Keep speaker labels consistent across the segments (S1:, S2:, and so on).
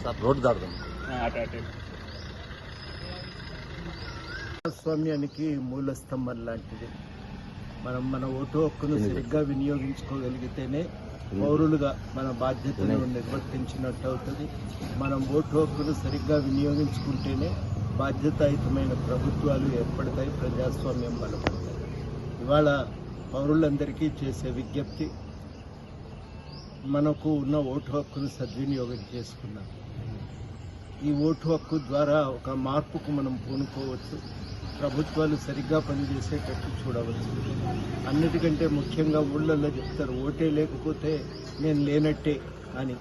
S1: Sir road దాడదాం.
S2: ప్రజాస్వామ్యానికి మూల స్తంభం లాంటిది. మన ఓటు హక్కును సరిగ్గా వినియోగించుకోగలిగితేనే పౌరులుగా మన బాధ్యతను నిర్వర్తించినట్టు అవుతుంది. మనం ఓటు హక్కును సరిగ్గా వినియోగించుకుంటేనే బాధ్యతాయుతమైన ప్రభుత్వాలు ఏర్పడతాయి, ప్రజాస్వామ్యం బలపడతాయి. ఇవాళ పౌరులందరికీ చేసే విజ్ఞప్తి, మనకు ఉన్న ఓటు హక్కును సద్వినియోగం చేసుకున్నాం. ఈ ఓటు హక్కు ద్వారా ఒక మార్పుకు మనం పూనుకోవచ్చు, ప్రభుత్వాలు సరిగ్గా పనిచేసేటట్టు చూడవచ్చు. అన్నిటికంటే ముఖ్యంగా ఊళ్ళల్లో చెప్తారు, ఓటే లేకపోతే నేను లేనట్టే అని.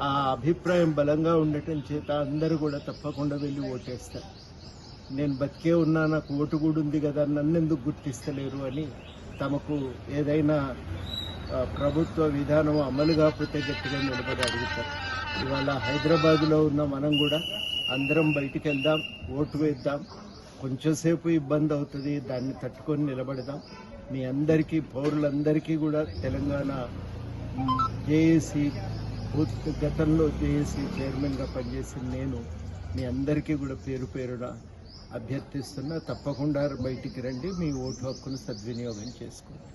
S2: ఆ అభిప్రాయం బలంగా ఉండటం చేత అందరూ కూడా తప్పకుండా వెళ్ళి ఓటేస్తారు. నేను బతికే ఉన్నా, నాకు ఓటు కూడా ఉంది కదా, నన్నెందుకు గుర్తిస్తలేరు అని తమకు ఏదైనా ప్రభుత్వ విధానం అమలు కాకపోతే గట్టిగా నిలబడి అడుగుతారు. ఇవాళ హైదరాబాద్లో ఉన్న మనం కూడా అందరం బయటికి వెళ్దాం, ఓటు వేద్దాం. కొంచెంసేపు ఇబ్బంది అవుతుంది, దాన్ని తట్టుకొని నిలబడదాం. మీ అందరికీ, పౌరులందరికీ కూడా తెలంగాణ జేఏసీ గతంలో జేఏసీ చైర్మన్గా పనిచేసిన నేను మీ అందరికీ కూడా పేరు పేరున అభ్యర్థిస్తున్నా. తప్పకుండా బయటికి రండి, మీ ఓటు హక్కును సద్వినియోగం చేసుకోండి.